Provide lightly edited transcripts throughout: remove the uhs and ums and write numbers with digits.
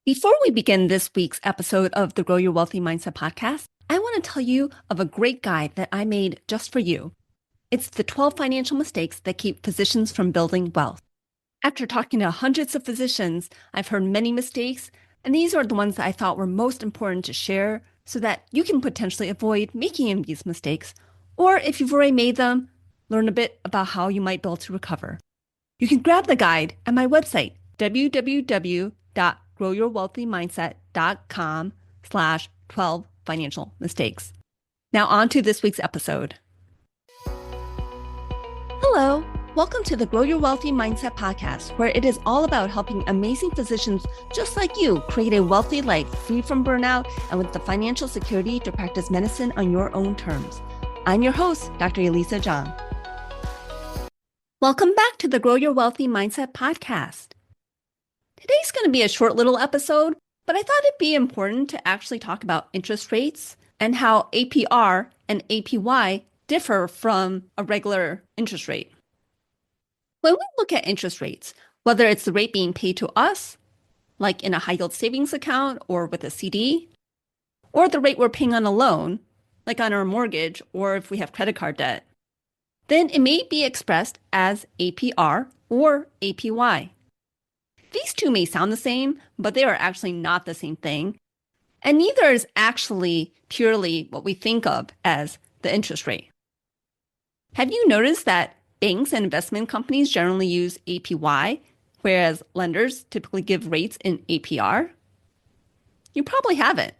Before we begin this week's episode of the Grow Your Wealthy Mindset podcast, I want to tell you of a great guide that I made just for you. It's the 12 financial mistakes that keep physicians from building wealth. After talking to hundreds of physicians, I've heard many mistakes, and these are the ones that I thought were most important to share so that you can potentially avoid making these mistakes, or if you've already made them, learn a bit about how you might be able to recover. You can grab the guide at my website, www.growyourwealthymindset.com/12 financial mistakes. Now on to this week's episode. Hello, welcome to the Grow Your Wealthy Mindset podcast, where it is all about helping amazing physicians just like you create a wealthy life free from burnout and with the financial security to practice medicine on your own terms. I'm your host, Dr. Elisa Zhang. Welcome back to the Grow Your Wealthy Mindset podcast. Today's going to be a short little episode, but I thought it'd be important to actually talk about interest rates and how APR and APY differ from a regular interest rate. When we look at interest rates, whether it's the rate being paid to us, like in a high-yield savings account or with a CD, or the rate we're paying on a loan, like on our mortgage or if we have credit card debt, then it may be expressed as APR or APY. These two may sound the same, but they are actually not the same thing. And neither is actually purely what we think of as the interest rate. Have you noticed that banks and investment companies generally use APY, whereas lenders typically give rates in APR? You probably haven't,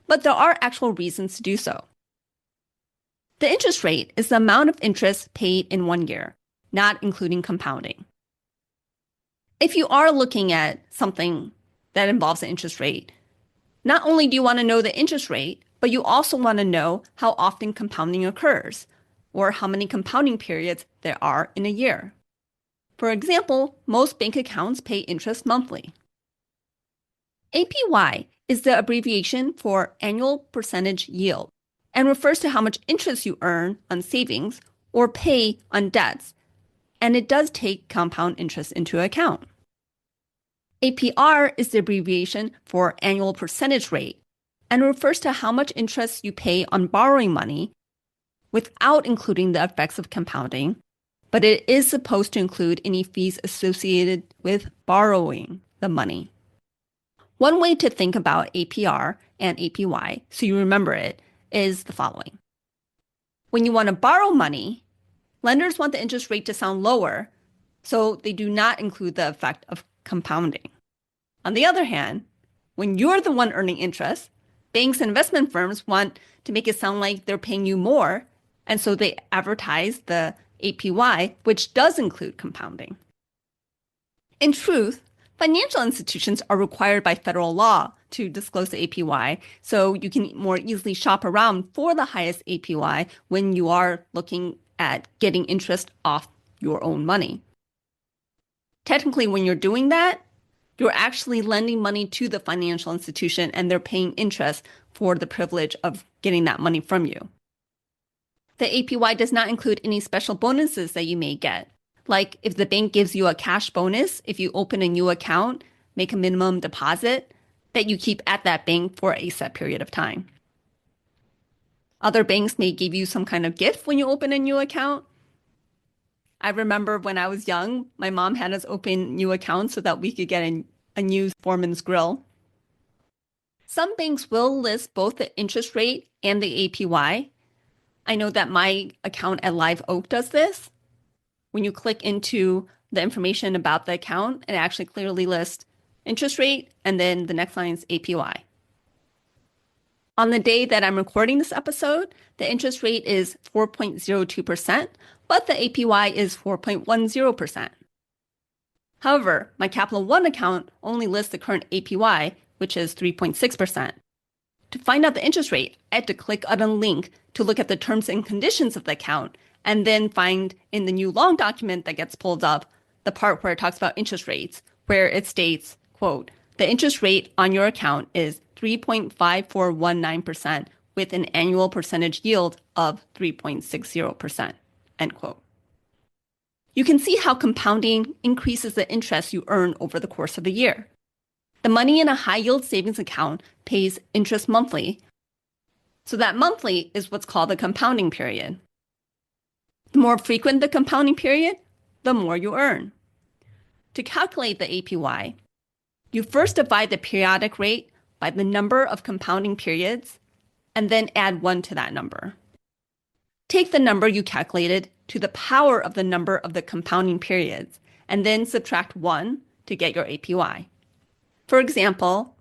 but there are actual reasons to do so. The interest rate is the amount of interest paid in 1 year, not including compounding. If you are looking at something that involves an interest rate, not only do you want to know the interest rate, but you also want to know how often compounding occurs, or how many compounding periods there are in a year. For example, most bank accounts pay interest monthly. APY is the abbreviation for annual percentage yield and refers to how much interest you earn on savings or pay on debts, and it does take compound interest into account. APR is the abbreviation for annual percentage rate and refers to how much interest you pay on borrowing money without including the effects of compounding, but it is supposed to include any fees associated with borrowing the money. One way to think about APR and APY, so you remember it, is the following. When you want to borrow money, lenders want the interest rate to sound lower, so they do not include the effect of compounding. On the other hand, when you're the one earning interest, banks and investment firms want to make it sound like they're paying you more, and so they advertise the APY, which does include compounding. In truth, financial institutions are required by federal law to disclose the APY, so you can more easily shop around for the highest APY when you are looking at getting interest off your own money. Technically, when you're doing that, you're actually lending money to the financial institution and they're paying interest for the privilege of getting that money from you. The APY does not include any special bonuses that you may get. Like if the bank gives you a cash bonus, if you open a new account, make a minimum deposit that you keep at that bank for a set period of time. Other banks may give you some kind of gift when you open a new account. I remember when I was young, my mom had us open new accounts so that we could get a new Foreman's Grill. Some banks will list both the interest rate and the APY. I know that my account at Live Oak does this. When you click into the information about the account, it actually clearly lists interest rate and then the next line is APY. On the day that I'm recording this episode, the interest rate is 4.02%, but the APY is 4.10%. However, my Capital One account only lists the current APY, which is 3.6%. To find out the interest rate, I had to click on a link to look at the terms and conditions of the account and then find in the new long document that gets pulled up the part where it talks about interest rates, where it states, quote, the interest rate on your account is 3.5419% with an annual percentage yield of 3.60%, end quote. You can see how compounding increases the interest you earn over the course of the year. The money in a high-yield savings account pays interest monthly, so that monthly is what's called the compounding period. The more frequent the compounding period, the more you earn. To calculate the APY, you first divide the periodic rate by the number of compounding periods, and then add 1 to that number. Take the number you calculated to the power of the number of the compounding periods, and then subtract 1 to get your APY. For example,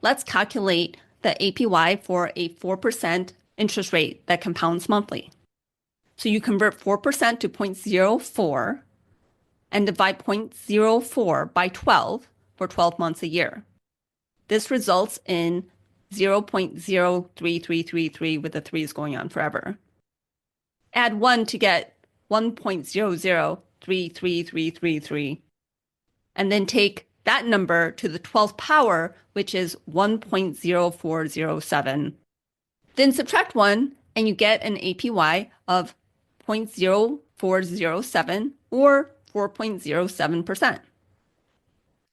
let's calculate the APY for a 4% interest rate that compounds monthly. So you convert 4% to 0.04 and divide 0.04 by 12 for 12 months a year. This results in 0.03333 with the 3's going on forever. Add 1 to get 1.0033333, and then take that number to the 12th power, which is 1.0407. Then subtract 1, and you get an APY of 0.0407 or 4.07%.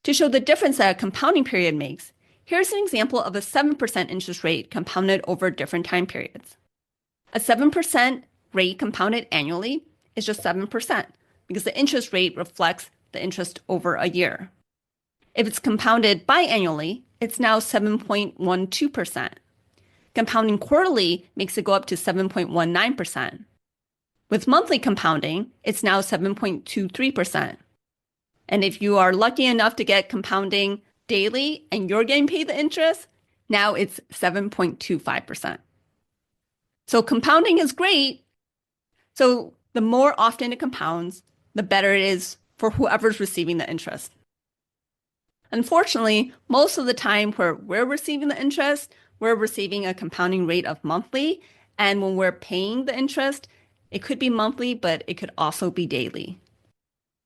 To show the difference that a compounding period makes, here's an example of a 7% interest rate compounded over different time periods. A 7% rate compounded annually is just 7% because the interest rate reflects the interest over a year. If it's compounded biannually, it's now 7.12%. Compounding quarterly makes it go up to 7.19%. With monthly compounding, it's now 7.23%. And if you are lucky enough to get compounding daily and you're getting paid the interest, now it's 7.25%. So compounding is great. So the more often it compounds, the better it is for whoever's receiving the interest. Unfortunately, most of the time where we're receiving the interest, we're receiving a compounding rate of monthly. And when we're paying the interest, it could be monthly, but it could also be daily.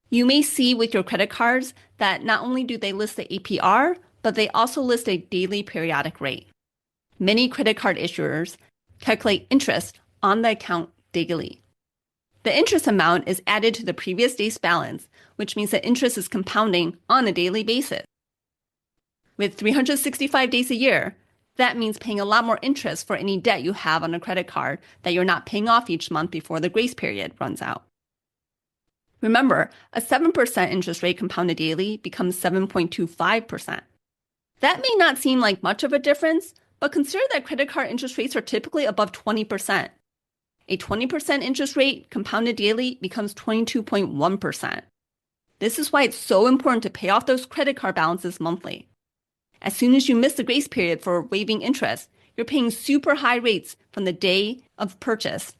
You may see with your credit cards that not only do they list the APR, but they also list a daily periodic rate. Many credit card issuers calculate interest on the account daily. The interest amount is added to the previous day's balance, which means that interest is compounding on a daily basis. With 365 days a year, that means paying a lot more interest for any debt you have on a credit card that you're not paying off each month before the grace period runs out. Remember, a 7% interest rate compounded daily becomes 7.25%. That may not seem like much of a difference, but consider that credit card interest rates are typically above 20%. A 20% interest rate compounded daily becomes 22.1%. This is why it's so important to pay off those credit card balances monthly. As soon as you miss the grace period for waiving interest, you're paying super high rates from the day of purchase,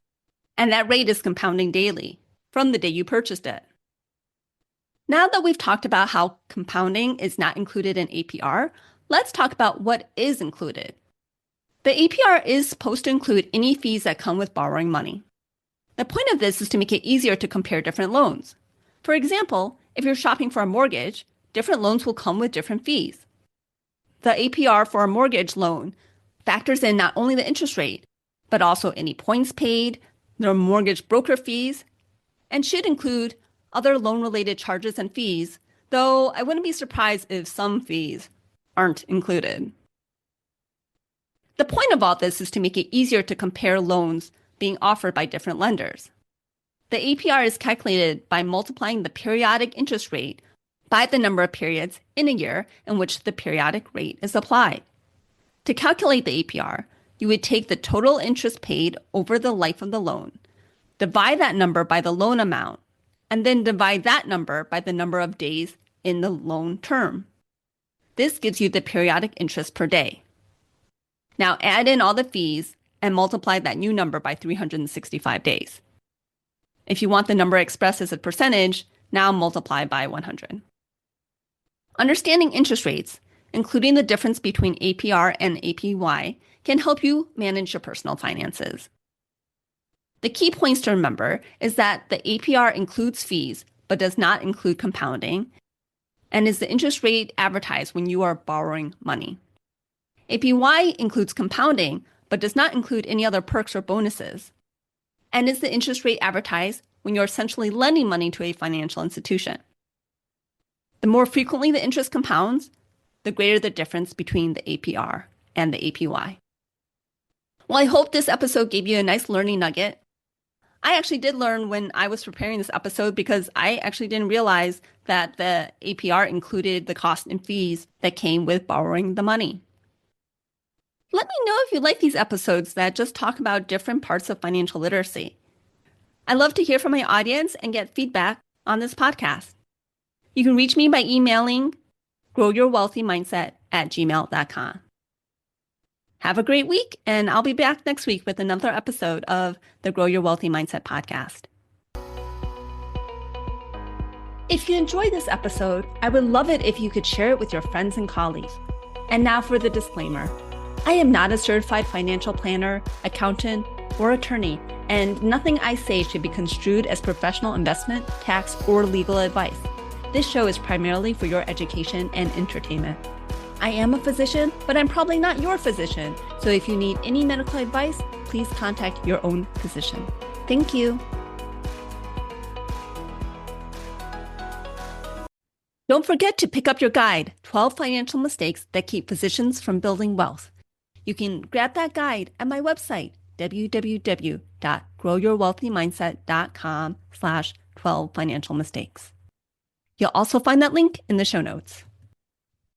and that rate is compounding daily from the day you purchased it. Now that we've talked about how compounding is not included in APR, let's talk about what is included. The APR is supposed to include any fees that come with borrowing money. The point of this is to make it easier to compare different loans. For example, if you're shopping for a mortgage, different loans will come with different fees. The APR for a mortgage loan factors in not only the interest rate, but also any points paid, the mortgage broker fees, and should include other loan-related charges and fees, though I wouldn't be surprised if some fees aren't included. The point of all this is to make it easier to compare loans being offered by different lenders. The APR is calculated by multiplying the periodic interest rate by the number of periods in a year in which the periodic rate is applied. To calculate the APR, you would take the total interest paid over the life of the loan, divide that number by the loan amount, and then divide that number by the number of days in the loan term. This gives you the periodic interest per day. Now add in all the fees and multiply that new number by 365 days. If you want the number expressed as a percentage, now multiply by 100. Understanding interest rates, including the difference between APR and APY, can help you manage your personal finances. The key points to remember is that the APR includes fees, but does not include compounding, and is the interest rate advertised when you are borrowing money. APY includes compounding, but does not include any other perks or bonuses, and is the interest rate advertised when you're essentially lending money to a financial institution. The more frequently the interest compounds, the greater the difference between the APR and the APY. Well, I hope this episode gave you a nice learning nugget. I actually did learn when I was preparing this episode because I actually didn't realize that the APR included the costs and fees that came with borrowing the money. Let me know if you like these episodes that just talk about different parts of financial literacy. I love to hear from my audience and get feedback on this podcast. You can reach me by emailing growyourwealthymindset@gmail.com. Have a great week, and I'll be back next week with another episode of the Grow Your Wealthy Mindset podcast. If you enjoyed this episode, I would love it if you could share it with your friends and colleagues. And now for the disclaimer. I am not a certified financial planner, accountant, or attorney, and nothing I say should be construed as professional investment, tax, or legal advice. This show is primarily for your education and entertainment. I am a physician, but I'm probably not your physician. So if you need any medical advice, please contact your own physician. Thank you. Don't forget to pick up your guide, 12 Financial Mistakes That Keep Physicians from Building Wealth. You can grab that guide at my website, www.growyourwealthymindset.com/12 financial mistakes. You'll also find that link in the show notes.